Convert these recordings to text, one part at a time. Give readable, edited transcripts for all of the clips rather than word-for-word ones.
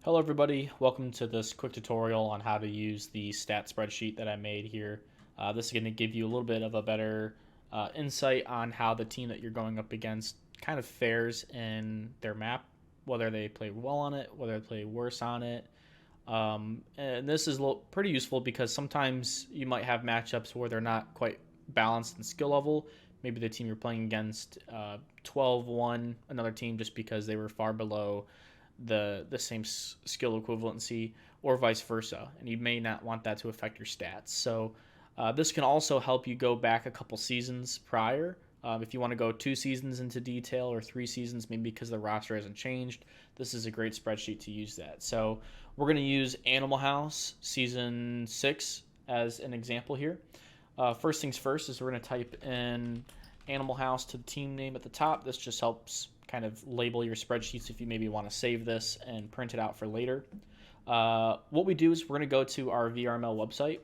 Hello everybody, welcome to this quick tutorial on how to use the stat spreadsheet that I made here. This is going to give you a little bit of a better insight on how the team that you're going up against kind of fares in their map, whether they play well on it, whether they play worse on it. And this is pretty useful because sometimes you might have matchups where they're not quite balanced in skill level. Maybe the team you're playing against 12-1 another team just because they were far below the same skill equivalency, or vice versa, and you may not want that to affect your stats. So this can also help you go back a couple seasons prior. If you want to go 2 seasons into detail or 3 seasons, maybe because the roster hasn't changed, this is a great spreadsheet to use that. So we're going to use Animal House Season 6 as an example here. First things first is we're going to type in Animal House to the team name at the top. This just helps kind of label your spreadsheets if you maybe want to save this and print it out for later. What we do is we're going to go to our VRML website,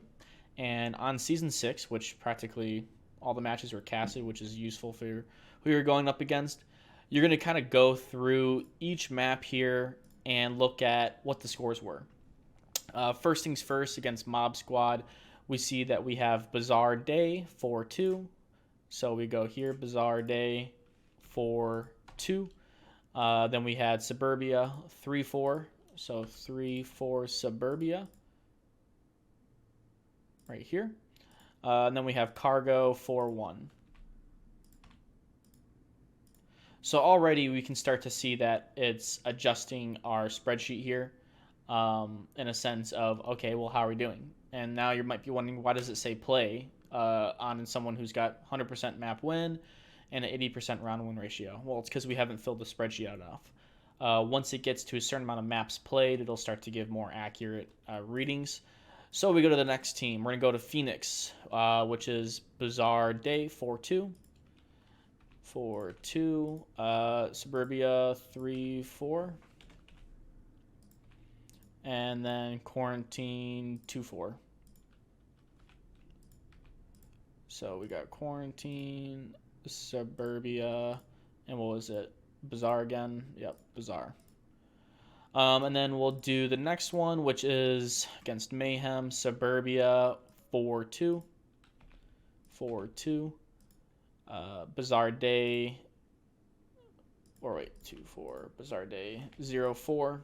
and on Season 6, which practically all the matches are casted, which is useful for who you're going up against, you're going to kind of go through each map here and look at what the scores were. First things first, against Mob Squad, we see that we have Bizarre Day 4-2. So we go here, Bizarre Day 4-2. Then we had Suburbia 3-4. So 3-4 Suburbia right here. And then we have Cargo 4-1. So already we can start to see that it's adjusting our spreadsheet here in a sense of, okay, well, how are we doing? And now you might be wondering, why does it say play on someone who's got 100% map win and an 80% round win ratio? Well, it's because we haven't filled the spreadsheet out enough. Once it gets to a certain amount of maps played, it'll start to give more accurate readings. So we go to the next team. We're going to go to Phoenix, which is Bizarre Day 4-2. 4-2. Suburbia 3-4. And then Quarantine 2-4. So we got Quarantine, Suburbia, and what was it? Bizarre again? Yep, Bizarre. And then we'll do the next one, which is against Mayhem, Suburbia 4-2. 4-2. Bizarre Day, or wait, 2-4. Bizarre Day 0-4.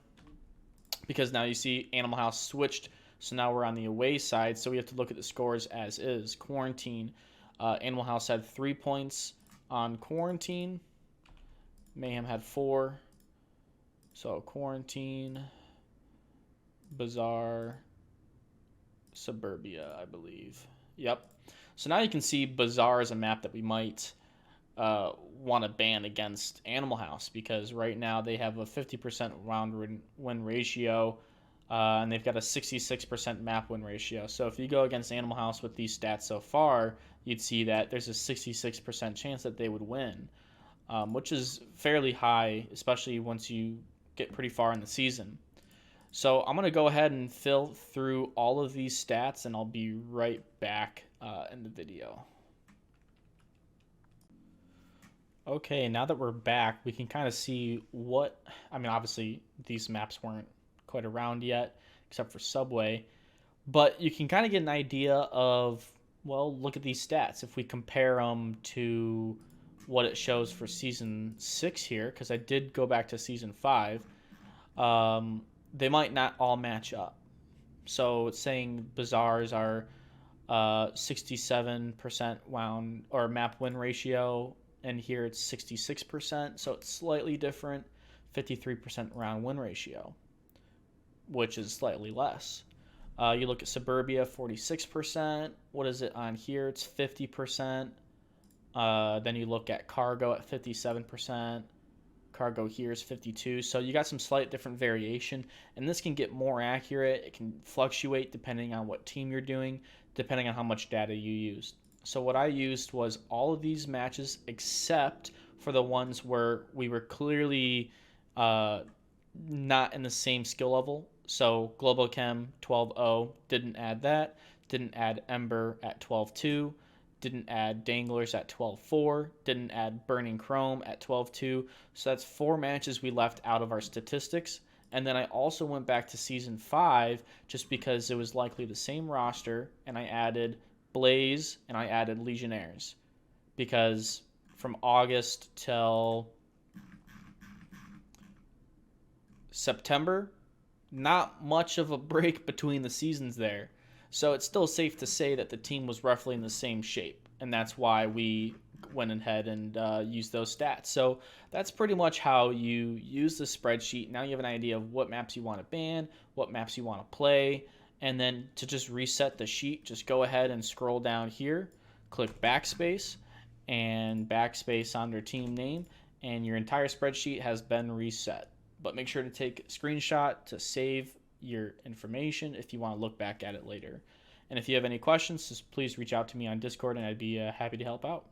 Because now you see Animal House switched, so now we're on the away side, so we have to look at the scores as is. Quarantine, Animal House had 3 points on Quarantine. Mayhem had 4. So Quarantine, Bizarre, Suburbia, I believe. Yep. So now you can see Bizarre is a map that we might want to ban against Animal House, because right now they have a 50% round win ratio, and they've got a 66% map win ratio. So if you go against Animal House with these stats so far, you'd see that there's a 66% chance that they would win, which is fairly high, especially once you get pretty far in the season. So I'm going to go ahead and fill through all of these stats, and I'll be right back in the video. Okay, now that we're back, we can kind of see obviously these maps weren't quite around yet, except for Subway, but you can kind of get an idea of, well, look at these stats. If we compare them to what it shows for Season 6 here, because I did go back to Season 5, they might not all match up. So it's saying Bizarres are 67% wound or map win ratio, and here it's 66%, so it's slightly different. 53% round win ratio, which is slightly less. You look at Suburbia, 46%. What is it on here? It's 50%. Then you look at Cargo at 57%. Cargo here is 52%. So you got some slight different variation, and this can get more accurate. It can fluctuate depending on what team you're doing, depending on how much data you used. So what I used was all of these matches except for the ones where we were clearly not in the same skill level. So Global Chem 12-0, didn't add that. Didn't add Ember at 12-2. Didn't add Danglers at 12-4. Didn't add Burning Chrome at 12-2. So that's 4 matches we left out of our statistics. And then I also went back to season 5 just because it was likely the same roster, and I added Blaze and I added Legionnaires because from August till September, not much of a break between the seasons there. So it's still safe to say that the team was roughly in the same shape. And that's why we went ahead and used those stats. So that's pretty much how you use the spreadsheet. Now you have an idea of what maps you want to ban, what maps you want to play. And then to just reset the sheet, just go ahead and scroll down here, click backspace, and backspace on their team name, and your entire spreadsheet has been reset. But make sure to take a screenshot to save your information if you want to look back at it later. And if you have any questions, just please reach out to me on Discord and I'd be happy to help out.